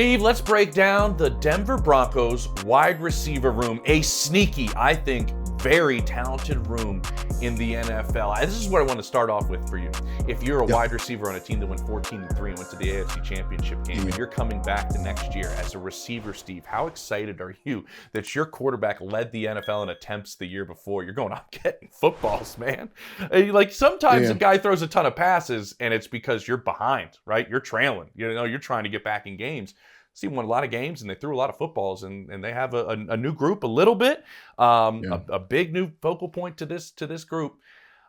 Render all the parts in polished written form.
Steve, let's break down the Denver Broncos wide receiver room. A sneaky, I think, very talented room in the NFL. This is what I want to start off with for you. If you're a wide receiver on a team that went 14-3 and went to the AFC Championship game, and you're coming back the next year as a receiver, Steve, how excited are you that your quarterback led the NFL in attempts the year before? You're going, I'm getting footballs, man. Like sometimes a guy throws a ton of passes and it's because you're behind, right? You're trailing. You know, you're trying to get back in games. Steve won a lot of games, and they threw a lot of footballs, and they have a new group a little bit, a big new focal point to this group.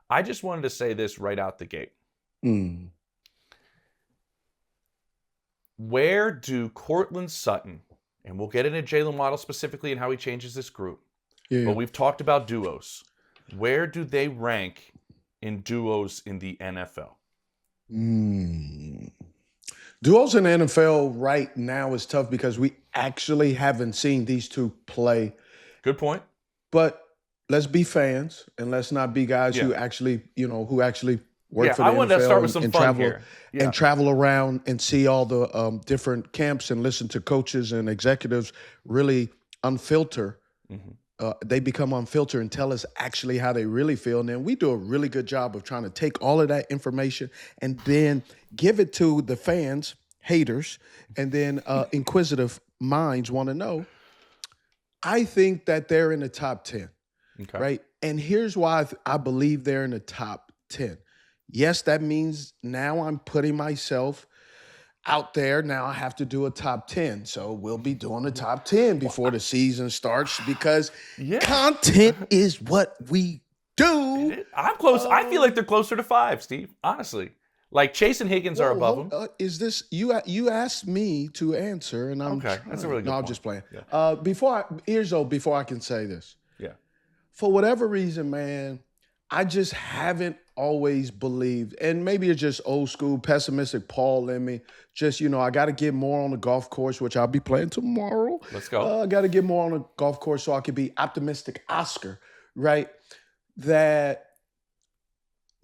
I just wanted to say this right out the gate. Where do Courtland Sutton, and we'll get into Jaylen Waddle specifically and how he changes this group, but we've talked about duos. Where do they rank in duos in the NFL? Duos in the NFL right now is tough because we actually haven't seen these two play. Good point. But let's be fans and let's not be guys who actually, work for the NFL. I wanted to start with some fun here. And travel around and see all the different camps and listen to coaches and executives really unfilter. They become unfiltered and tell us actually how they really feel. And then we do a really good job of trying to take all of that information and then give it to the fans, haters, and then inquisitive minds want to know. I think that they're in the top 10, right? And here's why I believe they're in the top 10. Yes, that means now I'm putting myself out there. Now I have to do a top 10. So we'll be doing the top 10 before the season starts because content is what we do. I'm close. I feel like they're closer to 5, Steve, honestly. Like Chase and Higgins are above them. Is this you asked me to answer, and I'm That's a really good point. I'm just playing. Before I can say this. Yeah. For whatever reason, man, I just haven't always believed, and maybe it's just old school pessimistic Paul in me. Just, I got to get more on the golf course, which I'll be playing tomorrow. Let's go. I got to get more on the golf course so I can be optimistic Oscar, right? That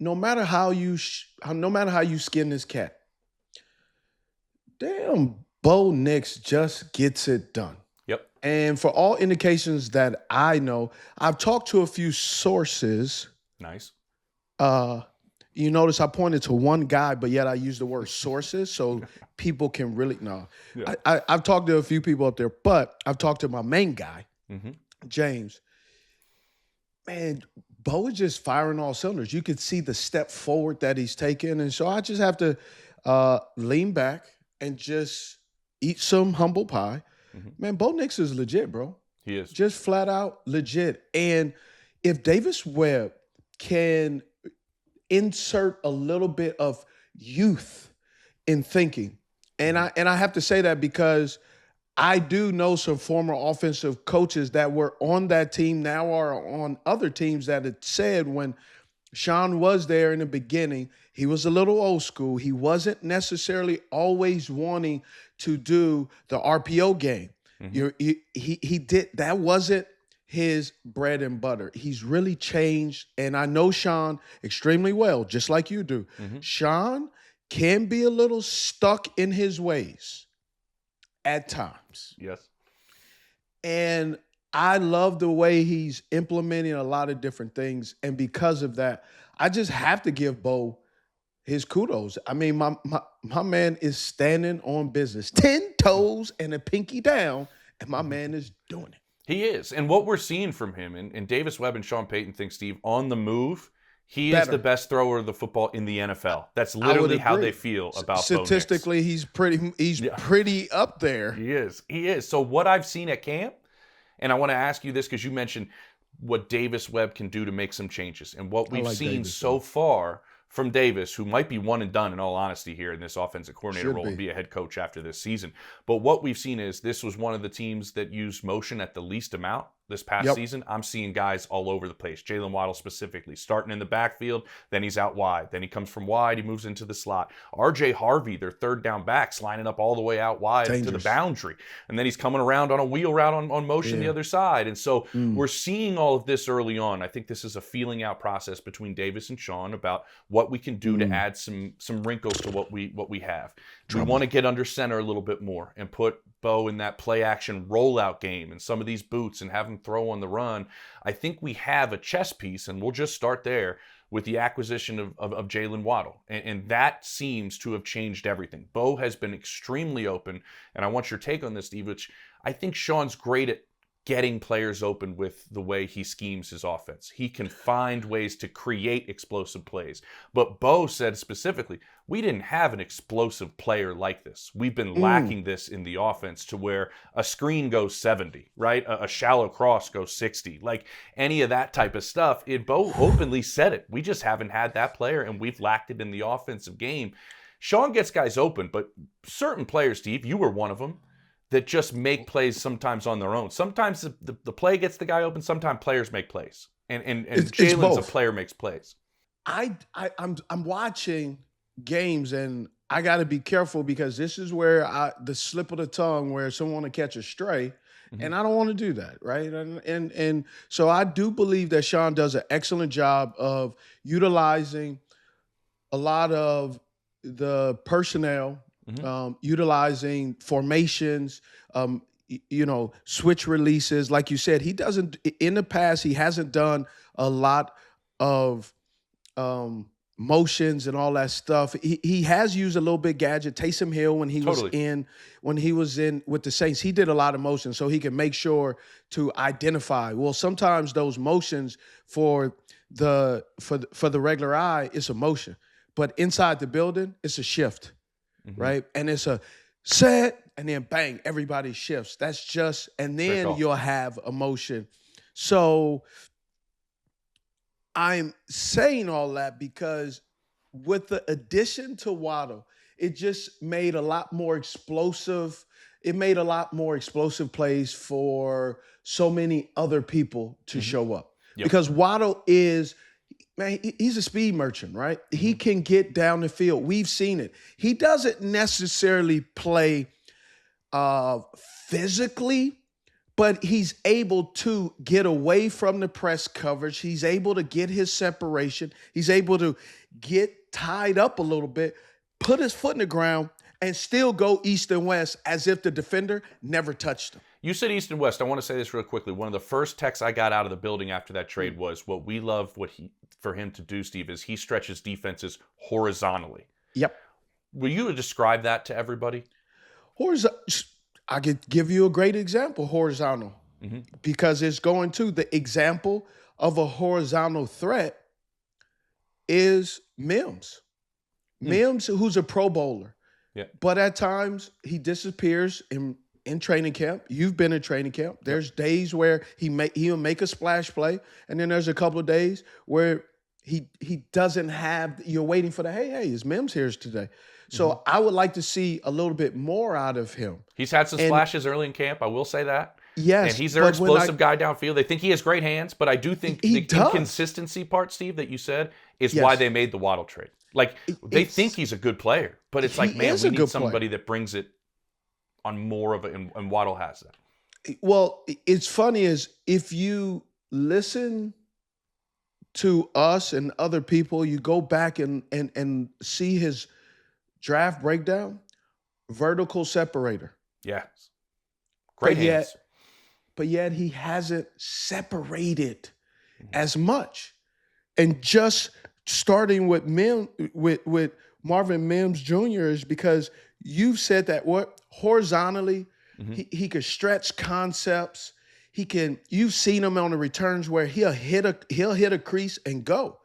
no matter how you skin this cat, damn, Bo Nix just gets it done. Yep. And for all indications that I know, I've talked to a few sources. Nice. You notice I pointed to one guy, but yet I use the word sources so people can really know. Yeah. I've talked to a few people up there, but I've talked to my main guy, James. Man, Bo is just firing all cylinders. You could see the step forward that he's taken. And so I just have to lean back and just eat some humble pie. Man, Bo Nix is legit, bro. He is. Just flat out legit. And if Davis Webb can insert a little bit of youth in thinking. And I have to say that because I do know some former offensive coaches that were on that team now are on other teams that had said when Sean was there in the beginning, he was a little old school. He wasn't necessarily always wanting to do the RPO game. He did that wasn't his bread and butter. He's really changed, and I know Sean extremely well, just like you do. Sean can be a little stuck in his ways at times. Yes. And I love the way he's implementing a lot of different things, and because of that, I just have to give Bo his kudos. I mean, my man is standing on business, 10 toes and a pinky down, and my man is doing it. He is. And what we're seeing from him, and Davis Webb and Sean Payton think, Steve, on the move, he is the best thrower of the football in the NFL. That's literally how they feel about Bo Nix. Statistically, he's pretty up there. He is. So what I've seen at camp, and I want to ask you this because you mentioned what Davis Webb can do to make some changes. And what we've seen so far from Davis, who might be one and done in all honesty here in this offensive coordinator role, and be a head coach after this season. But what we've seen is this was one of the teams that used motion at the least amount this past season, I'm seeing guys all over the place. Jaylen Waddle specifically, starting in the backfield, then he's out wide. Then he comes from wide, he moves into the slot. R.J. Harvey, their third down backs, lining up all the way out wide to the boundary. And then he's coming around on a wheel route on motion the other side. And so we're seeing all of this early on. I think this is a feeling out process between Davis and Sean about what we can do to add some wrinkles to what we have. We want to get under center a little bit more and put Bo in that play action rollout game and some of these boots and have him throw on the run. I think we have a chess piece, and we'll just start there with the acquisition of Jaylen Waddle. And that seems to have changed everything. Bo has been extremely open, and I want your take on this, Steve, which I think Sean's great at getting players open with the way he schemes his offense. He can find ways to create explosive plays. But Bo said specifically, we didn't have an explosive player like this. We've been lacking this in the offense to where a screen goes 70, right? A shallow cross goes 60. Like any of that type of stuff. Bo openly said it. We just haven't had that player, and we've lacked it in the offensive game. Sean gets guys open, but certain players, Steve, you were one of them, that just make plays sometimes on their own. Sometimes the play gets the guy open. Sometimes players make plays, and Jaylen's a player makes plays. I'm watching games, and I got to be careful because this is where the slip of the tongue, where someone want to catch a stray, and I don't want to do that, right? And so I do believe that Sean does an excellent job of utilizing a lot of the personnel. Utilizing formations, switch releases. Like you said, he doesn't, in the past, he hasn't done a lot of motions and all that stuff. He has used a little bit gadget. Taysom Hill, when he was in with the Saints, he did a lot of motions so he can make sure to identify. Well, sometimes those motions for the regular eye, it's a motion, but inside the building, it's a shift. Right? And it's a set, and then bang, everybody shifts. That's just, and then you'll have a motion. So I'm saying all that because with the addition to Waddle, it just made a lot more explosive. It made a lot more explosive plays for so many other people to show up. Because Waddle is, man, he's a speed merchant, right? He can get down the field. We've seen it. He doesn't necessarily play physically, but he's able to get away from the press coverage. He's able to get his separation. He's able to get tied up a little bit, put his foot in the ground, and still go east and west as if the defender never touched him. You said east and west. I want to say this real quickly. One of the first texts I got out of the building after that trade was what we love for him to do, Steve, is he stretches defenses horizontally. Yep. Will you describe that to everybody? I could give you a great example, horizontal, because it's going to the example of a horizontal threat is Mims. Mims, who's a Pro Bowler. Yeah. But at times he disappears in training camp. You've been in training camp. There's days where he'll make a splash play, and then there's a couple of days where he doesn't have. You're waiting for hey, is Mims here today? So I would like to see a little bit more out of him. He's had some splashes early in camp. I will say that. Yes, and he's their explosive guy downfield. They think he has great hands, but I do think the inconsistency part, Steve, that you said is why they made the Waddle trade. Like they think he's a good player, but it's like, man, we need somebody that brings it on more of it, and Waddle has that. Well, it's funny is if you listen to us and other people, you go back and see his draft breakdown, vertical separator. Yes. Great hands. But yet he hasn't separated as much. And just starting with Marvin Mims Jr. is because you've said that horizontally, he could stretch concepts. You've seen him on the returns where he'll hit a crease and go.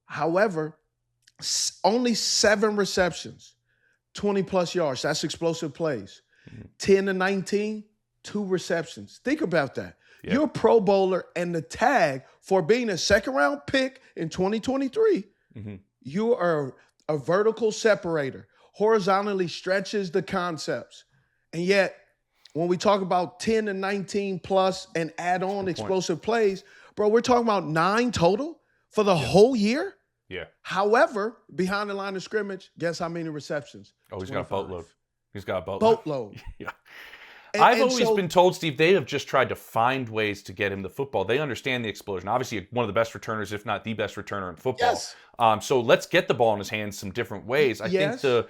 However, only 7 receptions, 20 plus yards. That's explosive plays. 10 to 19, 2 receptions. Think about that. Yep. You're a Pro Bowler, and the tag for being a second-round pick in 2023, you are a vertical separator, horizontally stretches the concepts, and yet when we talk about 10 and 19 plus and add on explosive plays, bro, we're talking about 9 total for the whole year. Yeah. However, behind the line of scrimmage, guess how many receptions? Oh, he's 25. Got a boatload. He's got a boatload. Yeah. I've always been told, Steve, they have just tried to find ways to get him the football. They understand the explosion. Obviously, one of the best returners, if not the best returner in football. Yes. So let's get the ball in his hands some different ways. I think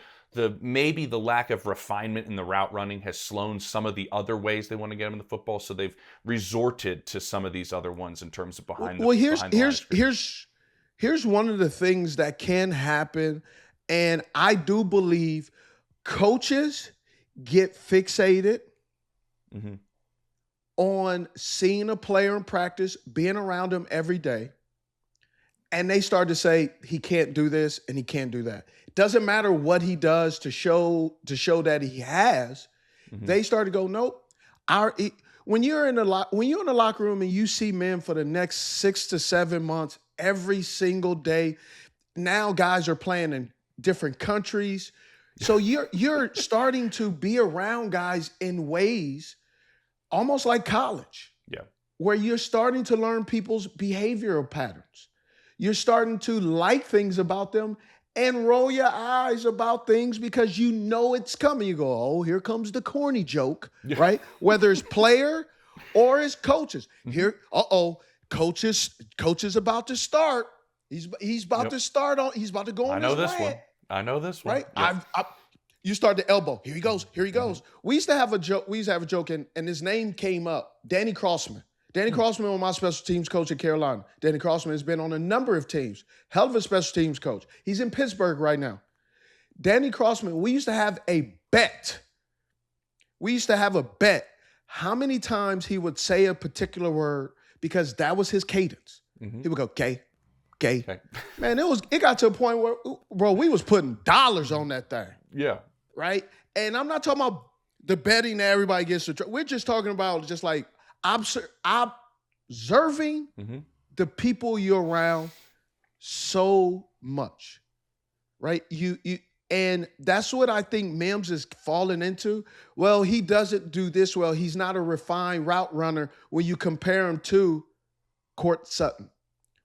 maybe the lack of refinement in the route running has slowed some of the other ways they want to get him in the football. So they've resorted to some of these other ones in terms of behind the here's one of the things that can happen, and I do believe coaches get fixated on seeing a player in practice, being around him every day, and they start to say he can't do this and he can't do that. It doesn't matter what he does to show that he has. They start to go, nope. When you're in the locker room and you see men for the next 6 to 7 months, every single day, now guys are playing in different countries. So you're starting to be around guys in ways almost like college. Yeah. Where you're starting to learn people's behavioral patterns. You're starting to like things about them and roll your eyes about things because you know it's coming. You go, oh, here comes the corny joke, right? Whether it's player or it's coaches. Here, coach is about to start. He's about to start on. He's about to go on. I know this one. Right? Yep. You start the elbow. Here he goes. Here he goes. We used to have a joke. And his name came up. Danny Crossman. Danny Crossman was my special teams coach at Carolina. Danny Crossman has been on a number of teams. Hell of a special teams coach. He's in Pittsburgh right now. Danny Crossman, we used to have a bet. How many times he would say a particular word because that was his cadence. He would go, gay. Man, it got to a point where, bro, we was putting dollars on that thing. Yeah. Right? And I'm not talking about the betting that everybody gets to. We're just talking about just like observing the people you're around so much, right? And that's what I think Mims is falling into. Well, he doesn't do this well. He's not a refined route runner when you compare him to Courtland Sutton,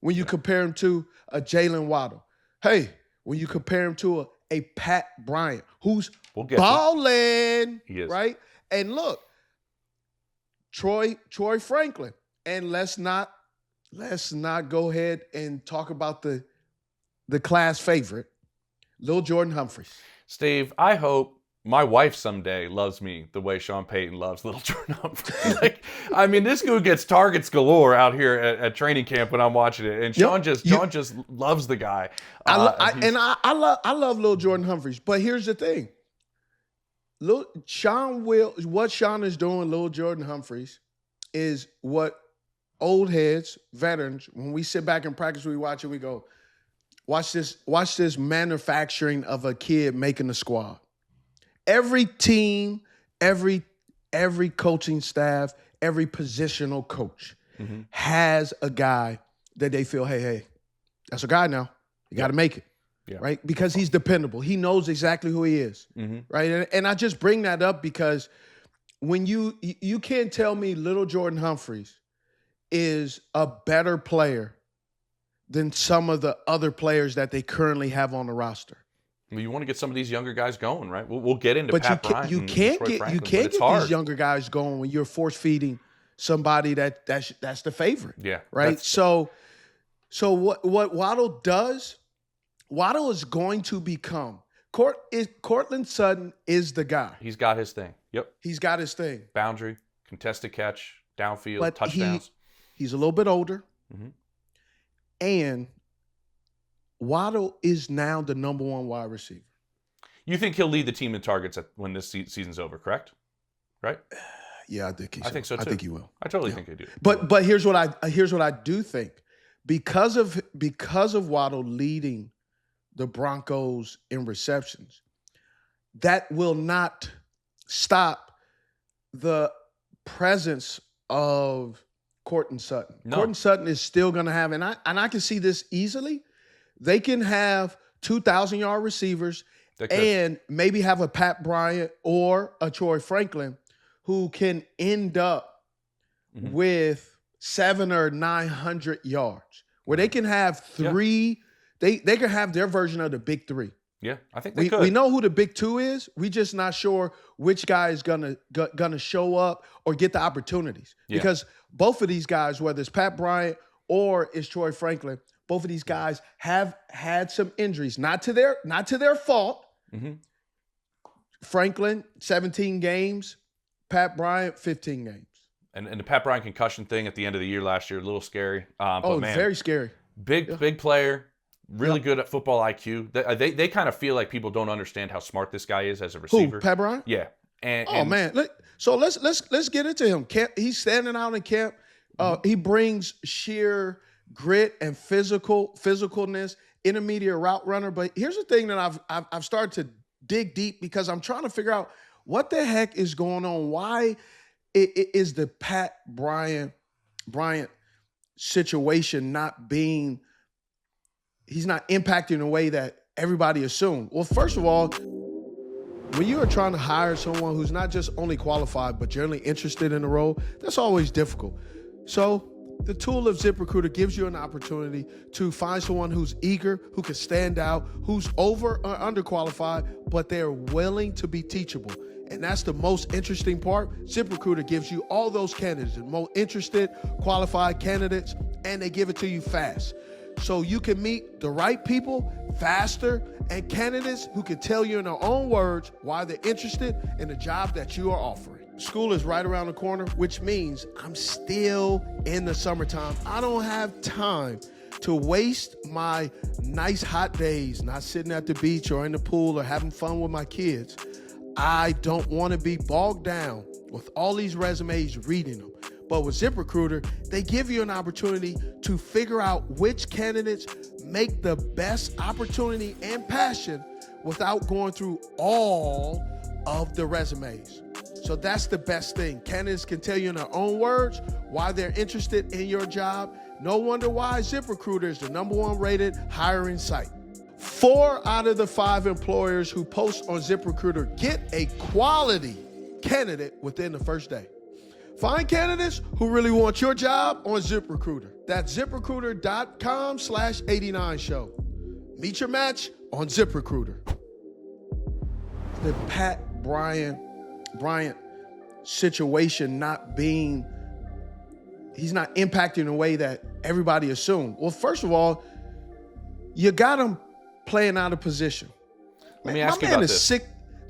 when you compare him to a Jaylen Waddle. Hey, when you compare him to a Pat Bryant, who's balling, right? And look, Troy Franklin, and let's not go ahead and talk about the class favorite, Lil'Jordan Humphrey. Steve, I hope my wife someday loves me the way Sean Payton loves Lil'Jordan Humphrey. This dude gets targets galore out here at training camp when I'm watching it, and Sean just loves the guy. I love Lil'Jordan Humphrey, but here's the thing: what Sean is doing, Lil'Jordan Humphrey, is what old heads, veterans, when we sit back in practice, we watch it, we go, watch this manufacturing of a kid making the squad. Every team, every coaching staff, every positional coach has a guy that they feel, hey, that's a guy now. You got to make it, right? Because he's dependable. He knows exactly who he is, right? And I just bring that up because when you can't tell me Lil'Jordan Humphrey is a better player than some of the other players that they currently have on the roster. Well, you want to get some of these younger guys going, right? We'll get into Pat Bryant. You can't get these younger guys going when you're force feeding somebody that's the favorite. Yeah. Right. So what Waddle does, Waddle is going to become Courtland Sutton is the guy. He's got his thing. Yep. He's got his thing. Boundary, contested catch, downfield, but touchdowns. He's a little bit older. And Waddle is now the number one wide receiver. You think he'll lead the team in targets when this season's over, correct? Right? Yeah, I think I think so too. I think he will. I totally think he do. But here's what I do think. Because of Waddle leading the Broncos in receptions, that will not stop the presence of Courtland Sutton. No. Courtland Sutton is still going to have, and I can see this easily. They can have 2,000-yard receivers and maybe have a Pat Bryant or a Troy Franklin who can end up with 700 or 900 yards, where they can have three. They can have their version of the big three. Yeah, I think they could. We know who the big two is. We just not sure which guy is gonna show up or get the opportunities. Yeah. Because both of these guys, whether it's Pat Bryant or it's Troy Franklin, both of these guys have had some injuries, not to their fault. Mm-hmm. Franklin, 17 games. Pat Bryant, 15 games. And the Pat Bryant concussion thing at the end of the year last year, a little scary. But man, very scary. Big player. Really good at football IQ. They kind of feel like people don't understand how smart this guy is as a receiver. Who, Pat Bryant? Yeah. Man. Let's get into him. He's standing out in camp. He brings sheer grit and physicalness, intermediate route runner. But here's the thing that I've started to dig deep, because I'm trying to figure out what the heck is going on. Why is the Pat Bryant situation not being? He's not impacting in a way that everybody assumed. Well, first of all, when you are trying to hire someone who's not just only qualified, but generally interested in the role, that's always difficult. So the tool of ZipRecruiter gives you an opportunity to find someone who's eager, who can stand out, who's over or underqualified, but they're willing to be teachable. And that's the most interesting part. ZipRecruiter gives you all those candidates, the most interested, qualified candidates, and they give it to you fast. So you can meet the right people faster, and candidates who can tell you in their own words why they're interested in the job that you are offering. School is right around the corner, which means I'm still in the summertime. I don't have time to waste my nice hot days not sitting at the beach or in the pool or having fun with my kids. I don't want to be bogged down with all these resumes reading them. But with ZipRecruiter, they give you an opportunity to figure out which candidates make the best opportunity and passion without going through all of the resumes. So that's the best thing. Candidates can tell you in their own words why they're interested in your job. No wonder why ZipRecruiter is the #1 rated hiring site. 4 out of the 5 employers who post on ZipRecruiter get a quality candidate within the first day. Find candidates who really want your job on ZipRecruiter. That's ZipRecruiter.com/89show. Meet your match on ZipRecruiter. The Pat Bryant situation he's not impacting in a way that everybody assumed. Well, first of all, you got him playing out of position. Let me ask you about this.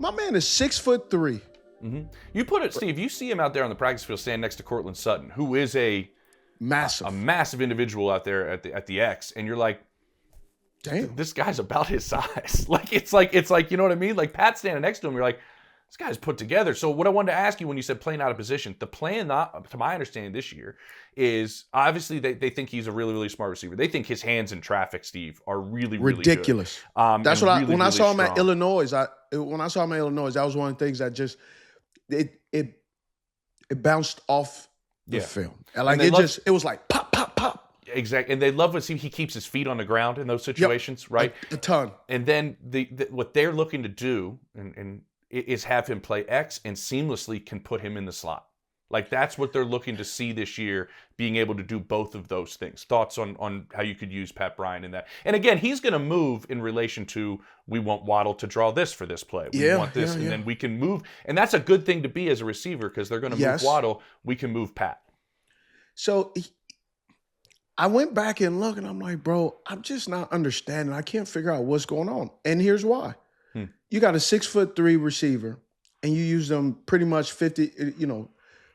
My man is 6'3". Mm-hmm. You put it, Steve. You see him out there on the practice field, standing next to Courtland Sutton, who is a massive individual out there at the X, and you're like, damn, this guy's about his size. It's like you know what I mean? Like Pat standing next to him, you're like, this guy's put together. So what I wanted to ask you when you said playing out of position, the plan, to my understanding this year, is obviously they think he's a really, really smart receiver. They think his hands in traffic, Steve, are really, really ridiculous. Good. That's what when I saw him at Illinois. When I saw him at Illinois, that was one of the things that just it bounced off the film. And it was like pop, pop, pop. Exactly, and they love to see he keeps his feet on the ground in those situations, right? A ton. And then what they're looking to do and is have him play X and seamlessly can put him in the slot. Like that's what they're looking to see this year, being able to do both of those things. Thoughts on how you could use Pat Bryant in that? And again, he's going to move in relation to, we want Waddle to draw this for this play. We want this, and then we can move. And that's a good thing to be as a receiver, because they're going to move Waddle. We can move Pat. So I went back and looked, and I'm like, bro, I'm just not understanding. I can't figure out what's going on. And here's why. You got a 6'3" receiver, and you use them pretty much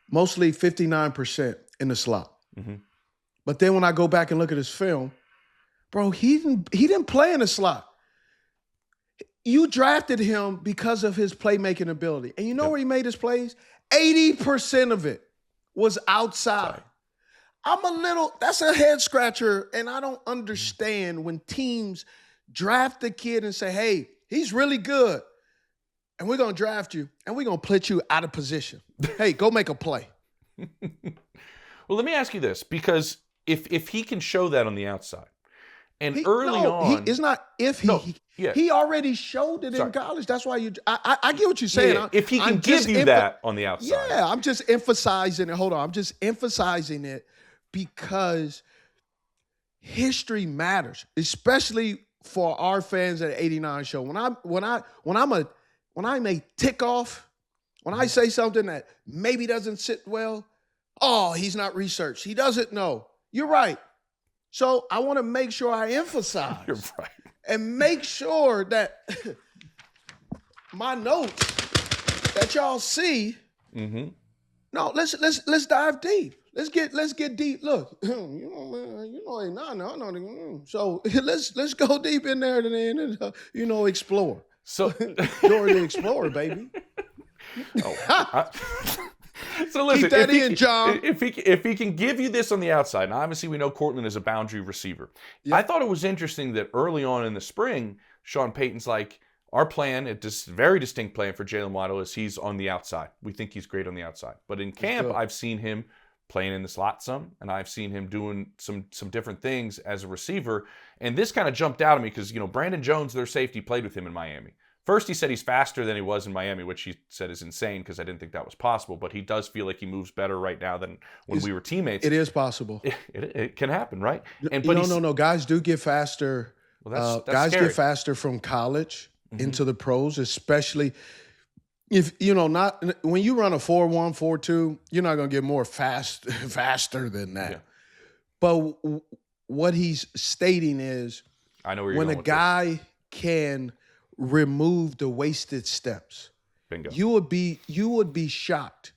mostly 59% in the slot. Mm-hmm. But then when I go back and look at his film, bro, he didn't play in the slot. You drafted him because of his playmaking ability. And you know where he made his plays? 80% of it was outside. That's a head scratcher, and I don't understand when teams draft the kid and say, hey, he's really good, and we're going to draft you, and we're going to put you out of position. Hey, go make a play. Well, let me ask you this, because if he can show that on the outside, And early on, it's not if he already showed it in college. That's why I get what you're saying. Yeah. If he can give you that on the outside. Yeah, I'm just emphasizing it. Hold on. I'm just emphasizing it because history matters, especially for our fans at 89 show. When I may tick off, when I say something that maybe doesn't sit well, oh, he's not researched. He doesn't know. You're right. So I want to make sure I emphasize. You're right. And make sure that my notes that y'all see. Mm-hmm. No, let's dive deep. Let's get deep. Look, So let's go deep in there and explore. So Dora the Explorer, baby. So listen, keep that in, John. If he can give you this on the outside, and obviously we know Courtland is a boundary receiver. Yep. I thought it was interesting that early on in the spring, Sean Payton's like, our plan, this very distinct plan for Jaylen Waddle is he's on the outside. We think he's great on the outside. But in camp, I've seen him playing in the slot some, and I've seen him doing some different things as a receiver. And this kind of jumped out at me because, Brandon Jones, their safety, played with him in Miami. First, he said he's faster than he was in Miami, which he said is insane because I didn't think that was possible. But he does feel like he moves better right now than when we were teammates. It is possible. It can happen, right? No. Guys do get faster. Well, guys get faster from college into the pros, especially if not when you run a 4.1, 4.2. You're not going to get more faster than that. Yeah. But what he's stating is, I know where you're when going a guy can remove the wasted steps. Bingo. You would be shocked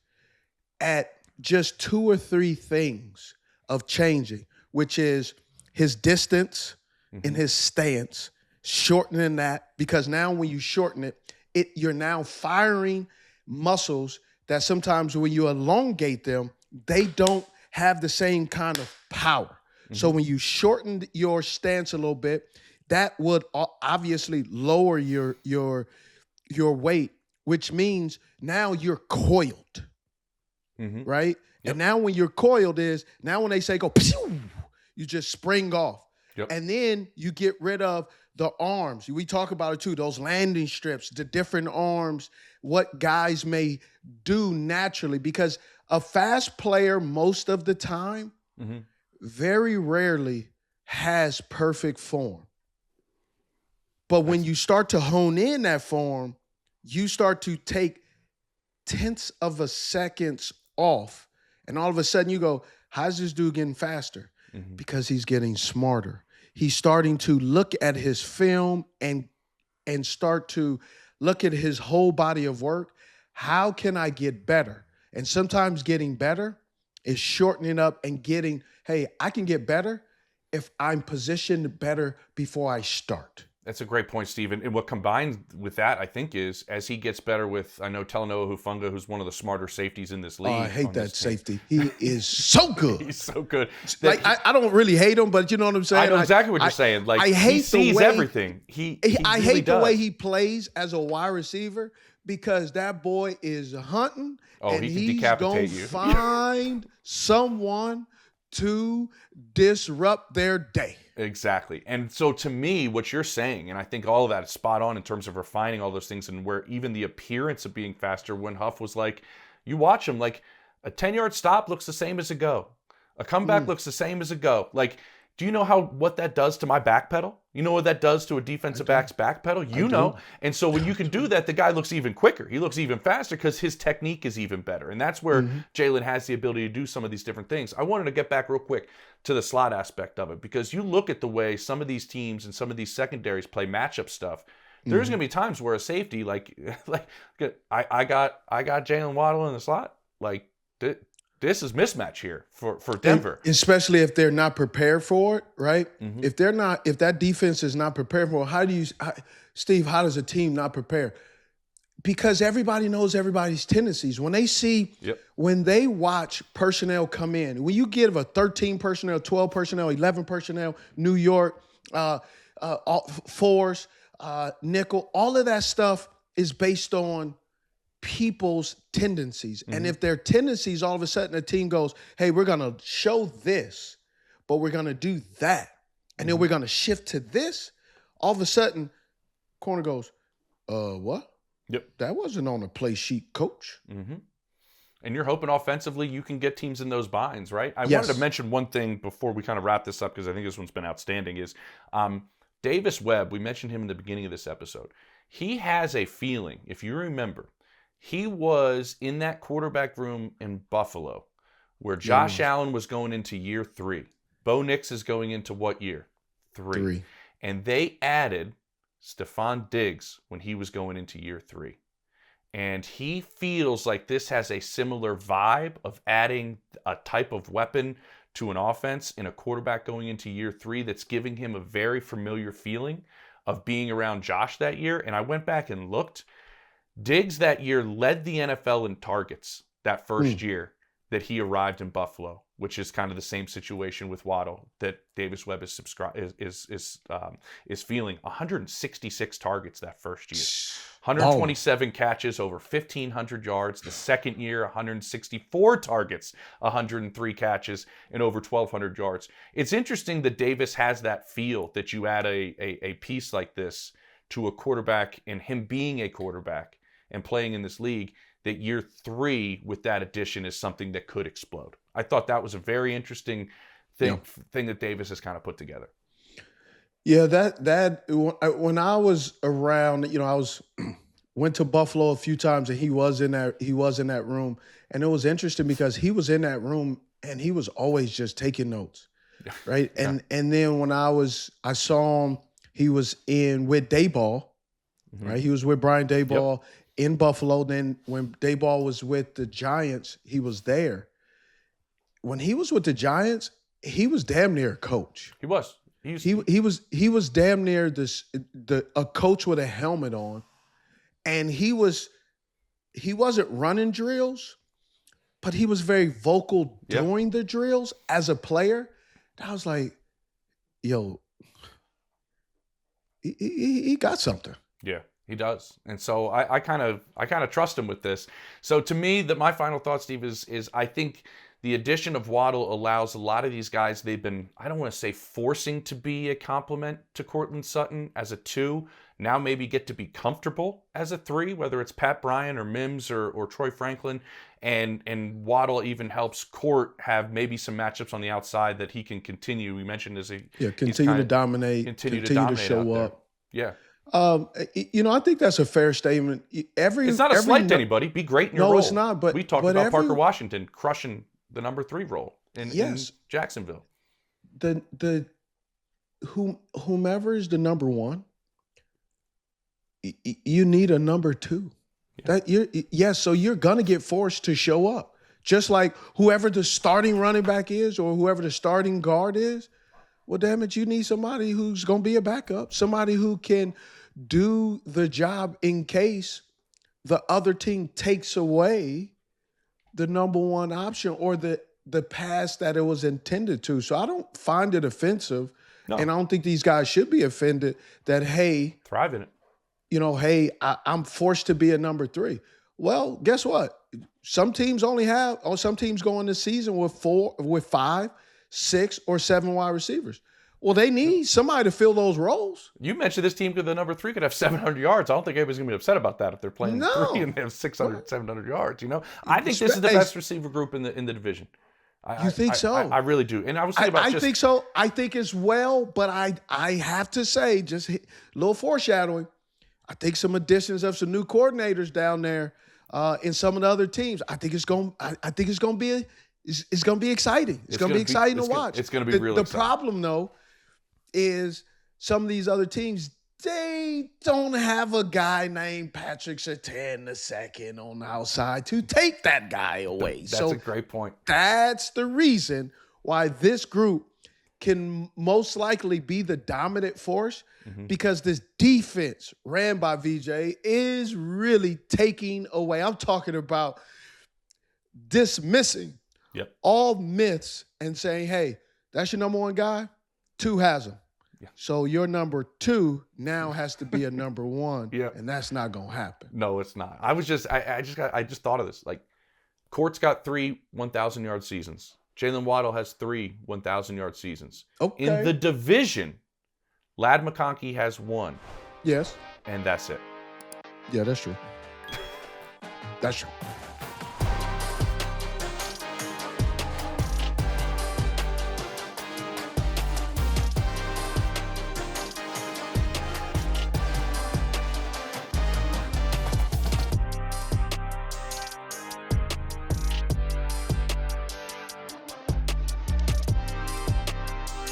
at just 2 or 3 things of changing, which is his distance and his stance, shortening that, because now when you shorten it, you're now firing muscles that sometimes when you elongate them, they don't have the same kind of power. So when you shorten your stance a little bit, that would obviously lower your weight, which means now you're coiled, right? Yep. And now when you're coiled now when they say go, pew, you just spring off. Yep. And then you get rid of the arms. We talk about it too, those landing strips, the different arms, what guys may do naturally. Because a fast player most of the time very rarely has perfect form. But when you start to hone in that form, you start to take tenths of a seconds off. And all of a sudden you go, how's this dude getting faster? Because he's getting smarter. He's starting to look at his film and start to look at his whole body of work. How can I get better? And sometimes getting better is shortening up and getting, hey, I can get better if I'm positioned better before I start. That's a great point, Stephen. And what combines with that, I think, is as he gets better with, I know Talanoa Hufanga, who's one of the smarter safeties in this league. I hate that safety. He is so good. He's so good. Like I don't really hate him, but you know what I'm saying? I know exactly what you're saying. Like, I hate he sees everything. I hate the way he plays as a wide receiver because that boy is hunting and he's going to find someone to disrupt their day. Exactly. And so to me, what you're saying, and I think all of that is spot on in terms of refining all those things and where even the appearance of being faster, when Huff was like, you watch him, like a 10-yard stop looks the same as a go. A comeback looks the same as a go. Like, do you know what that does to my back pedal? You know what that does to a defensive back's back pedal? You know. And so when you can do that, the guy looks even quicker. He looks even faster because his technique is even better. And that's where Jaylen has the ability to do some of these different things. I wanted to get back real quick to the slot aspect of it because you look at the way some of these teams and some of these secondaries play matchup stuff. There's going to be times where a safety, like I got Jaylen Waddle in the slot, like this is mismatch here for Denver. And especially if they're not prepared for it, right? If that defense is not prepared for it, Steve, how does a team not prepare? Because everybody knows everybody's tendencies. When they watch personnel come in, when you give a 13 personnel, 12 personnel, 11 personnel, New York, fours, nickel, all of that stuff is based on people's tendencies. And if their tendencies, all of a sudden a team goes, hey, we're going to show this, but we're going to do that. and then we're going to shift to this. All of a sudden, corner goes, what? Yep. That wasn't on a play sheet, coach. Mm-hmm. And you're hoping offensively you can get teams in those binds, right? I Yes. wanted to mention one thing before we kind of wrap this up, because I think this one's been outstanding, is Davis Webb. We mentioned him in the beginning of this episode. He has a feeling, if you remember, he was in that quarterback room in Buffalo where Josh Allen was going into year 3. Bo Nix is going into what year? 3. And they added Stefon Diggs when he was going into year 3. And he feels like this has a similar vibe of adding a type of weapon to an offense in a quarterback going into year 3 that's giving him a very familiar feeling of being around Josh that year. And I went back and looked. Diggs that year led the NFL in targets that first year that he arrived in Buffalo, which is kind of the same situation with Waddle that Davis Webb is feeling. 166 targets that first year. 127 catches, over 1,500 yards. The second year, 164 targets, 103 catches, and over 1,200 yards. It's interesting that Davis has that feel that you add a piece like this to a quarterback, and him being a quarterback and playing in this league, that year 3 with that addition is something that could explode. I thought that was a very interesting thing that Davis has kind of put together. Yeah, that when I was around, went to Buffalo a few times, and he was in that room, and it was interesting because he was in that room and he was always just taking notes, right? And then when I saw him, he was with Dayball, right? He was with Brian Dayball in Buffalo. Then when Dayball was with the Giants, he was there. When he was with the Giants, he was damn near a coach. He was. He was damn near a coach with a helmet on, and he wasn't running drills, but he was very vocal during the drills as a player. I was like, yo, he got something. Yeah, he does. And so I kind of trust him with this. So to me, my final thought, Steve, is I think the addition of Waddle allows a lot of these guys they've been, I don't want to say forcing to be a complement to Courtland Sutton as a 2, now maybe get to be comfortable as a 3, whether it's Pat Bryant or Mims or Troy Franklin. And Waddle even helps Court have maybe some matchups on the outside that he can continue. We mentioned continue to dominate, continue to show up. Yeah. I think that's a fair statement. It's not a slight to anybody. Be great in your role. No, it's not. But we talked about Parker Washington crushing the number 3 role in Jacksonville. Whomever is the number 1, you need a number 2. So you're gonna get forced to show up. Just like whoever the starting running back is or whoever the starting guard is, well, damn it, you need somebody who's gonna be a backup, somebody who can do the job in case the other team takes away the number 1 option or the pass that it was intended to. So I don't find it offensive, and I don't think these guys should be offended that, hey, thrive in it. I'm forced to be a number 3. Well, guess what? Some teams go in the season with 5, 6, or 7 wide receivers. Well, they need somebody to fill those roles. You mentioned this team with the number 3 could have 700 yards. I don't think anybody's going to be upset about that if they're playing 3 and they have 600, 700 yards. I think this is the best receiver group in the division. You think so? I really do. And I was thinking about think so. I think as well, but I have to say, just a little foreshadowing, I think some additions of some new coordinators down there in some of the other teams. I think it's going to be exciting. It's going to be exciting to watch. It's going to be really exciting. The problem though is some of these other teams, they don't have a guy named Patrick Surtain II on the outside to take that guy away. That's a great point. That's the reason why this group can most likely be the dominant force, because this defense ran by VJ is really taking away. I'm talking about dismissing all myths and saying, hey, that's your number 1 guy. 2 has him. Yeah. So your number 2 now has to be a number 1, and that's not going to happen. No, it's not. I just thought of this. Like, Court's got 3 1,000-yard seasons. Jaylen Waddle has 3 1,000-yard seasons. Okay. In the division, Ladd McConkey has 1. Yes. And that's it. Yeah, that's true. That's true.